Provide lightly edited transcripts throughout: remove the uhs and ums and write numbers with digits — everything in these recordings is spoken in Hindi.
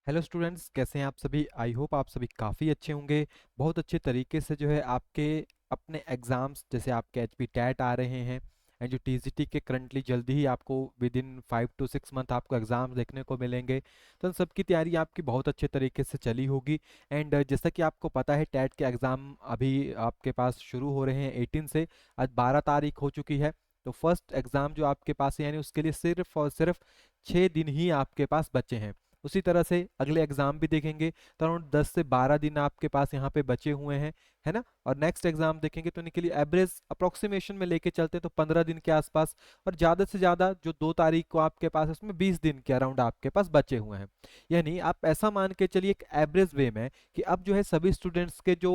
हेलो स्टूडेंट्स, कैसे हैं आप सभी। आई होप आप सभी काफ़ी अच्छे होंगे। बहुत अच्छे तरीके से जो है आपके अपने एग्ज़ाम्स, जैसे आपके एचपी टैट आ रहे हैं एंड जो टीजीटी के करंटली जल्दी ही आपको विद इन 5 to 6 मंथ आपको एग्ज़ाम देखने को मिलेंगे। तो उन सब की तैयारी आपकी बहुत अच्छे तरीके से चली होगी। एंड जैसा कि आपको पता है, टैट के एग्ज़ाम अभी आपके पास शुरू हो रहे हैं 18 से। आज 12 तारीख हो चुकी है। तो फर्स्ट एग्ज़ाम जो आपके पास है, यानी उसके लिए सिर्फ और सिर्फ 6 दिन ही आपके पास बचे हैं। उसी तरह से अगले एग्जाम भी देखेंगे तो अराउंड 10 से 12 दिन आपके पास यहाँ पे बचे हुए हैं, है ना। और नेक्स्ट एग्जाम देखेंगे तो इनके लिए एवरेज अप्रोक्सीमेशन में लेके चलते हैं तो 15 दिन के आसपास। और ज़्यादा से ज़्यादा जो 2 तारीख को आपके पास है, उसमें 20 दिन के अराउंड आपके पास बचे हुए हैं। यानी आप ऐसा मान के चलिए एक एवरेज वे में कि अब जो है सभी स्टूडेंट्स के जो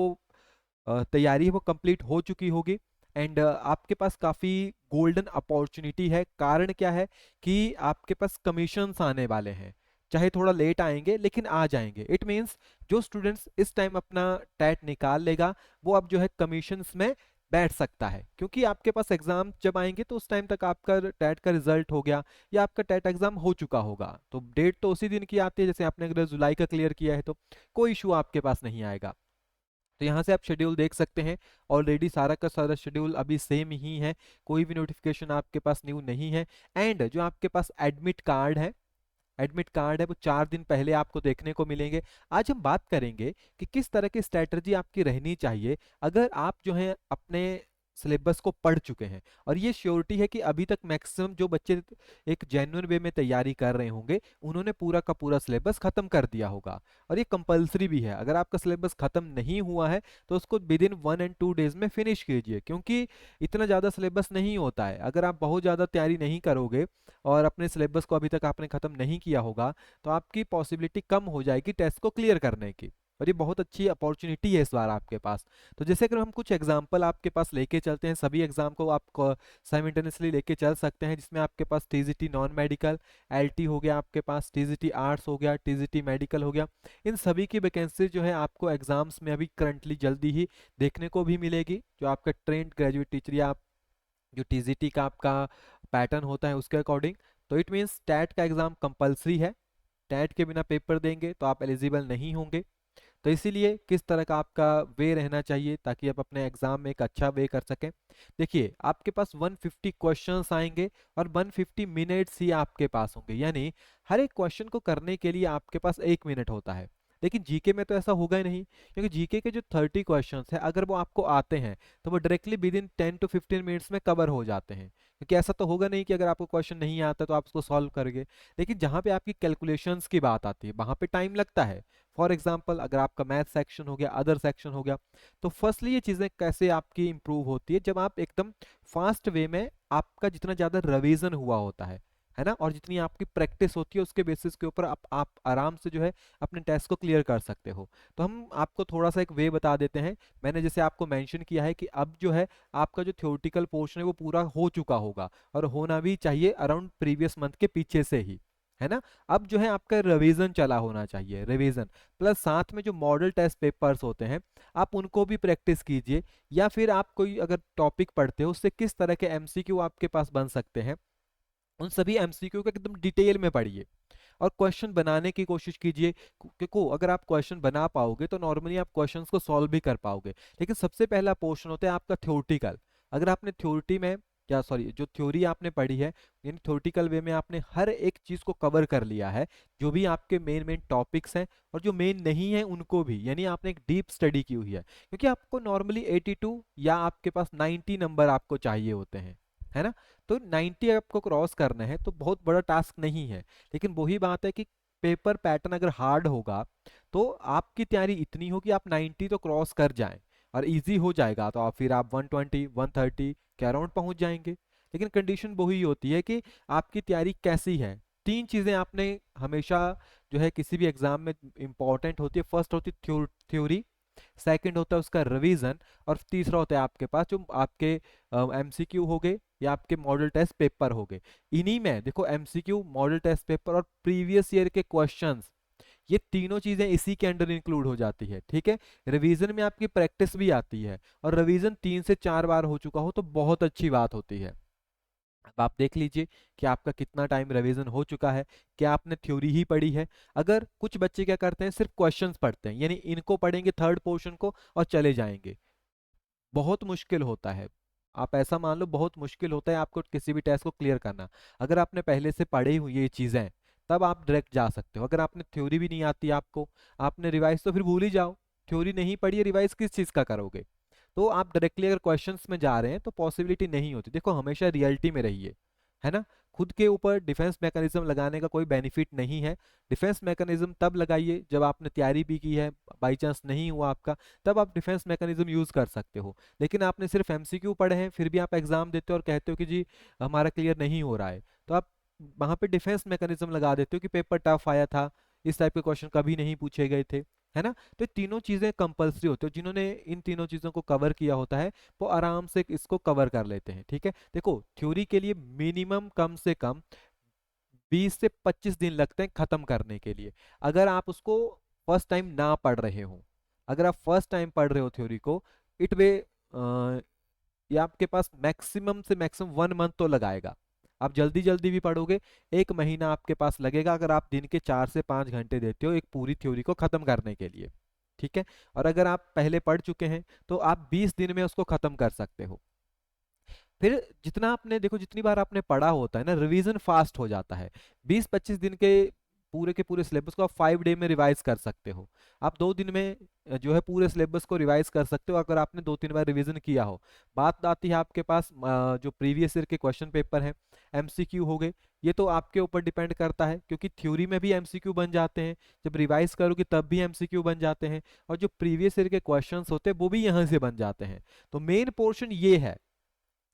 तैयारी है वो कंप्लीट हो चुकी होगी। एंड आपके पास काफ़ी गोल्डन अपॉर्चुनिटी है। कारण क्या है कि आपके पास कमीशंस आने वाले हैं। चाहे थोड़ा लेट आएंगे लेकिन आ जाएंगे। इट मीन्स जो स्टूडेंट्स इस टाइम अपना टैट निकाल लेगा वो अब जो है कमीशंस में बैठ सकता है, क्योंकि आपके पास एग्जाम जब आएंगे तो उस टाइम तक आपका टैट का रिजल्ट हो गया या आपका टैट एग्जाम हो चुका होगा। तो डेट तो उसी दिन की आती है, जैसे आपने अगर जुलाई का क्लियर किया है तो कोई इशू आपके पास नहीं आएगा। तो यहाँ से आप शेड्यूल देख सकते हैं। ऑलरेडी सारा का सारा शेड्यूल अभी सेम ही है, कोई भी नोटिफिकेशन आपके पास न्यू नहीं है। एंड जो आपके पास एडमिट कार्ड है वो 4 दिन पहले आपको देखने को मिलेंगे। आज हम बात करेंगे कि किस तरह की स्ट्रैटेजी आपकी रहनी चाहिए अगर आप जो है अपने सिलेबस को पढ़ चुके हैं। और ये श्योरिटी है कि अभी तक मैक्सिमम जो बच्चे एक जेन्युइन वे में तैयारी कर रहे होंगे उन्होंने पूरा का पूरा सिलेबस खत्म कर दिया होगा। और ये कंपलसरी भी है, अगर आपका सिलेबस खत्म नहीं हुआ है तो उसको विद इन 1 and 2 डेज में फिनिश कीजिए, क्योंकि इतना ज़्यादा सिलेबस नहीं होता है। अगर आप बहुत ज़्यादा तैयारी नहीं करोगे और अपने सिलेबस को अभी तक आपने खत्म नहीं किया होगा तो आपकी पॉसिबिलिटी कम हो जाएगी टेस्ट को क्लियर करने की। और ये बहुत अच्छी अपॉर्चुनिटी है इस बार आपके पास। तो जैसे अगर हम कुछ एग्जांपल आपके पास लेके चलते हैं, सभी एग्जाम को आप साइमल्टेनियसली लेके चल सकते हैं, जिसमें आपके पास टीजीटी नॉन मेडिकल, एलटी हो गया, आपके पास टीजीटी आर्ट्स हो गया, टीजीटी मेडिकल हो गया। इन सभी की वैकेंसी जो है आपको एग्जाम्स में अभी करंटली जल्दी ही देखने को भी मिलेगी। जो आपका ट्रेंड ग्रेजुएट टीचर या जो टीजीटी का आपका पैटर्न होता है उसके अकॉर्डिंग। तो इट मीन्स टैट का एग्जाम कंपलसरी है। टैट के बिना पेपर देंगे तो आप एलिजिबल नहीं होंगे। तो इसीलिए किस तरह का आपका वे रहना चाहिए ताकि आप अपने एग्जाम में एक अच्छा वे कर सकें। देखिए, आपके पास 150 क्वेश्चंस आएंगे और 150 मिनट्स ही आपके पास होंगे, यानी हर एक क्वेश्चन को करने के लिए आपके पास 1 मिनट होता है। लेकिन जीके में तो ऐसा होगा ही नहीं, क्योंकि जीके के जो 30 क्वेश्चंस हैं अगर वो आपको आते हैं तो वो directly with in 10 to 15 minutes में कवर हो जाते हैं। क्योंकि ऐसा तो होगा नहीं कि अगर आपको क्वेश्चन नहीं आता तो आप उसको सॉल्व करोगे। लेकिन जहाँ पे आपकी कैलकुलेशंस की बात आती है वहाँ पे टाइम लगता है। फॉर एग्जाम्पल, अगर आपका मैथ सेक्शन हो गया, अदर सेक्शन हो गया, तो फर्स्टली ये चीज़ें कैसे आपकी इंप्रूव होती है जब आप एकदम फास्ट वे में आपका जितना ज़्यादा रिवीजन हुआ होता है ना, और जितनी आपकी प्रैक्टिस होती है उसके बेसिस के ऊपर आप आराम से जो है अपने टेस्ट को क्लियर कर सकते हो। तो हम आपको थोड़ा सा एक वे बता देते हैं। मैंने जैसे आपको मेंशन किया है कि अब जो है आपका जो थ्योरेटिकल पोर्शन है वो पूरा हो चुका होगा, और होना भी चाहिए अराउंड प्रीवियस मंथ के पीछे से ही, है ना। अब जो है आपका रिवीजन चला होना चाहिए, रिवीजन प्लस साथ में जो मॉडल टेस्ट पेपर्स होते हैं आप उनको भी प्रैक्टिस कीजिए। या फिर आप कोई अगर टॉपिक पढ़ते हो उससे किस तरह के एमसीक्यू आपके पास बन सकते हैं, उन सभी एमसीक्यू को एकदम डिटेल में पढ़िए और क्वेश्चन बनाने की कोशिश कीजिए। क्योंकि अगर आप क्वेश्चन बना पाओगे तो नॉर्मली आप क्वेश्चंस को सॉल्व भी कर पाओगे। लेकिन सबसे पहला पोर्शन होता है आपका थ्योरेटिकल। अगर आपने थ्योरिटी में, क्या सॉरी, जो थ्योरी आपने पढ़ी है, यानी थ्योरेटिकल वे में आपने हर एक चीज को कवर कर लिया है, जो भी आपके मेन मेन टॉपिक्स हैं और जो मेन नहीं है उनको भी, यानी आपने एक डीप स्टडी की हुई है। क्योंकि आपको नॉर्मली 82 या आपके पास 90 नंबर आपको चाहिए होते हैं, है ना। तो 90 आपको क्रॉस करना है तो बहुत बड़ा टास्क नहीं है। लेकिन वही बात है कि पेपर पैटर्न अगर हार्ड होगा तो आपकी तैयारी इतनी हो कि आप 90 तो क्रॉस कर जाएं और इजी हो जाएगा तो आप फिर आप 120 130 के अराउंड पहुंच जाएंगे। लेकिन कंडीशन वही होती है कि आपकी तैयारी कैसी है। 3 चीजें आपने हमेशा जो है किसी भी एग्जाम में इंपॉर्टेंट होती है। फर्स्ट होती है थ्योरी, सेकंड होता है उसका रिवीजन, और तीसरा होता है आपके पास जो आपके एमसीक्यू हो गए या आपके मॉडल टेस्ट पेपर हो गए। इन्हीं में देखो, एमसीक्यू, मॉडल टेस्ट पेपर और प्रीवियस ईयर के क्वेश्चंस, ये तीनों चीजें इसी के अंडर इंक्लूड हो जाती है, ठीक है। रिवीजन में आपकी प्रैक्टिस भी आती है, और रिवीजन 3 से 4 बार हो चुका हो तो बहुत अच्छी बात होती है। अब आप देख लीजिए कि आपका कितना टाइम रिवीजन हो चुका है, क्या आपने थ्योरी ही पढ़ी है। अगर कुछ बच्चे क्या करते हैं, सिर्फ क्वेश्चंस पढ़ते हैं, यानी इनको पढ़ेंगे थर्ड पोर्शन को और चले जाएंगे, बहुत मुश्किल होता है। आप ऐसा मान लो बहुत मुश्किल होता है आपको किसी भी टेस्ट को क्लियर करना। अगर आपने पहले से पढ़ी हुई ये चीजें, तब आप डायरेक्ट जा सकते हो। अगर आपने थ्योरी भी नहीं आती आपको, आपने रिवाइज तो फिर भूल ही जाओ, थ्योरी नहीं पढ़ी है, रिवाइज किस चीज का करोगे। तो आप डायरेक्टली अगर क्वेश्चंस में जा रहे हैं तो पॉसिबिलिटी नहीं होती। देखो हमेशा रियलिटी में रहिए, है ना। खुद के ऊपर डिफेंस मैकेनिज्म लगाने का कोई बेनिफिट नहीं है। डिफेंस मैकेनिज्म तब लगाइए जब आपने तैयारी भी की है, बाई चांस नहीं हुआ आपका, तब आप डिफेंस मैकेनिज्म यूज कर सकते हो। लेकिन आपने सिर्फ एमसीक्यू पढ़े हैं, फिर भी आप एग्जाम देते हो और कहते हो कि जी हमारा क्लियर नहीं हो रहा है, तो आप वहां पे डिफेंस मैकेनिज्म लगा देते हो कि पेपर टफ आया था, इस टाइप के क्वेश्चन कभी नहीं पूछे गए थे, है ना। तो ये तीनों चीजें कंपलसरी होती है, जिन्होंने इन तीनों चीजों को कवर किया होता है वो आराम से इसको कवर कर लेते हैं, ठीक है। देखो थ्योरी के लिए मिनिमम कम से कम 20 से 25 दिन लगते हैं खत्म करने के लिए, अगर आप उसको फर्स्ट टाइम ना पढ़ रहे हो। अगर आप फर्स्ट टाइम पढ़ रहे हो थ्योरी को, इट वे ये आपके पास मैक्सिमम से मैक्सिमम 1 मंथ तो लगाएगा। आप जल्दी जल्दी भी पढ़ोगे, 1 महीना आपके पास लगेगा, अगर आप दिन के 4 से 5 घंटे देते हो एक पूरी थ्योरी को खत्म करने के लिए, ठीक है। और अगर आप पहले पढ़ चुके हैं तो आप 20 दिन में उसको खत्म कर सकते हो। फिर जितना आपने देखो, जितनी बार आपने पढ़ा होता है ना, रिवीजन फास्ट हो जाता है। 20-25 दिन के पूरे सिलेबस को आप 5 डे में रिवाइज कर सकते हो। आप 2 दिन में जो है पूरे सिलेबस को रिवाइज कर सकते हो, अगर आपने 2-3 बार रिवीजन किया हो। बात आती है आपके पास जो प्रीवियस ईयर के क्वेश्चन पेपर हैं, एमसीक्यू हो गए, ये तो आपके ऊपर डिपेंड करता है, क्योंकि थ्योरी में भी एमसीक्यू बन जाते हैं, जब रिवाइज करोगे तब भी एमसीक्यू बन जाते हैं, और जो प्रीवियस ईयर के क्वेश्चंस होते हैं वो भी यहाँ से बन जाते हैं। तो मेन पोर्शन ये है,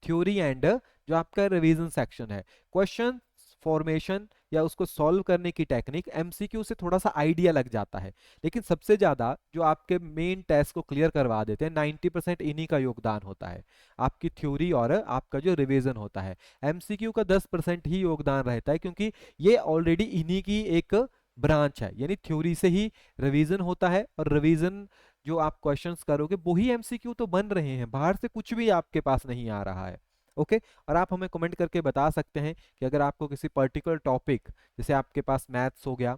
थ्योरी एंड जो आपका रिवीजन सेक्शन है। क्वेश्चन फॉर्मेशन या उसको सॉल्व करने की टेक्निक, एमसीक्यू से थोड़ा सा आइडिया लग जाता है, लेकिन सबसे ज्यादा जो आपके मेन टेस्ट को क्लियर करवा देते हैं 90% इन्हीं का योगदान होता है, आपकी थ्योरी और आपका जो रिवीजन होता है। एमसीक्यू का 10% ही योगदान रहता है, क्योंकि ये ऑलरेडी इन्हीं की एक ब्रांच है, यानी थ्योरी से ही रिवीजन होता है, और रिवीजन जो आप क्वेश्चंस करोगे वही एमसीक्यू तो बन रहे हैं, बाहर से कुछ भी आपके पास नहीं आ रहा है। ओके। और आप हमें कमेंट करके बता सकते हैं कि अगर आपको किसी पर्टिकुलर टॉपिक, जैसे आपके पास मैथ्स हो गया,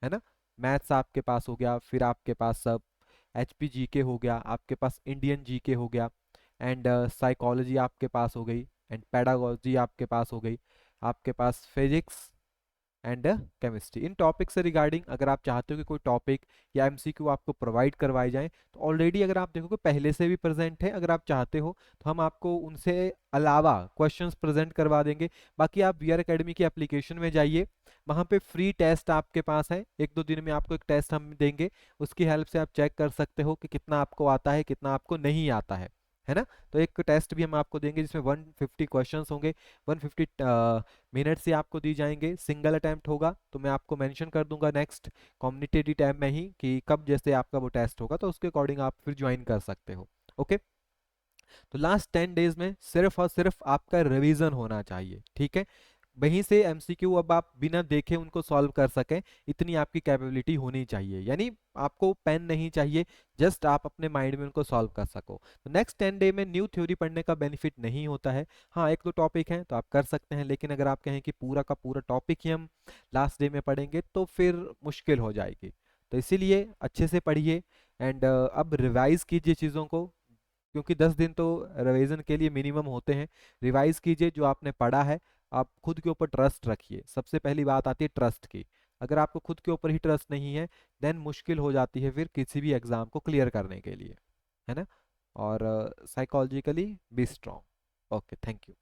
है ना, मैथ्स आपके पास हो गया, फिर आपके पास सब एचपी जीके हो गया, आपके पास इंडियन जीके हो गया, एंड साइकोलॉजी आपके पास हो गई, एंड पेडागोजी आपके पास हो गई, आपके पास फिजिक्स एंड केमिस्ट्री। इन टॉपिक से रिगार्डिंग अगर आप चाहते हो कि कोई टॉपिक या एमसीक्यू आपको प्रोवाइड करवाए जाएं, तो ऑलरेडी अगर आप देखोगे पहले से भी प्रेजेंट है, अगर आप चाहते हो तो हम आपको उनसे अलावा क्वेश्चंस प्रेजेंट करवा देंगे। बाकी आप वीआर एकेडमी की एप्लीकेशन में जाइए, वहाँ पे फ्री टेस्ट आपके पास है, 1-2 दिन में आपको एक टेस्ट हम देंगे, उसकी हेल्प से आप चेक कर सकते हो कि कितना आपको आता है, कितना आपको नहीं आता है ना। तो एक टेस्ट भी हम आपको देंगे जिसमें 150 क्वेश्चंस होंगे, 150 मिनट से आपको दी जाएंगे, सिंगल अटेम्प्ट होगा। तो मैं आपको मेंशन कर दूंगा नेक्स्ट कम्युनिटी टैब में ही कि कब जैसे आपका वो टेस्ट होगा, तो उसके अकॉर्डिंग आप फिर ज्वाइन कर सकते हो। ओके। तो लास्ट 10 डेज में सिर्फ और सिर्फ आपका रिवीजन होना चाहिए, ठीक है। वहीं से एमसीक्यू अब आप बिना देखे उनको सॉल्व कर सकें, इतनी आपकी कैपेबिलिटी होनी चाहिए, यानी आपको पेन नहीं चाहिए, जस्ट आप अपने माइंड में उनको सॉल्व कर सको। तो नेक्स्ट 10 डे में न्यू थ्योरी पढ़ने का बेनिफिट नहीं होता है। हाँ 1-2 टॉपिक हैं तो आप कर सकते हैं, लेकिन अगर आप कहें कि पूरा का पूरा टॉपिक ही हम लास्ट डे में पढ़ेंगे तो फिर मुश्किल हो जाएगी। तो इसीलिए अच्छे से पढ़िए, एंड अब रिवाइज कीजिए चीज़ों को, क्योंकि 10 दिन तो रिवीजन के लिए मिनिमम होते हैं। रिवाइज कीजिए जो आपने पढ़ा है, आप खुद के ऊपर ट्रस्ट रखिए। सबसे पहली बात आती है ट्रस्ट की, अगर आपको खुद के ऊपर ही ट्रस्ट नहीं है, देन मुश्किल हो जाती है फिर किसी भी एग्जाम को क्लियर करने के लिए, है ना। और psychologically B strong. Okay, thank you.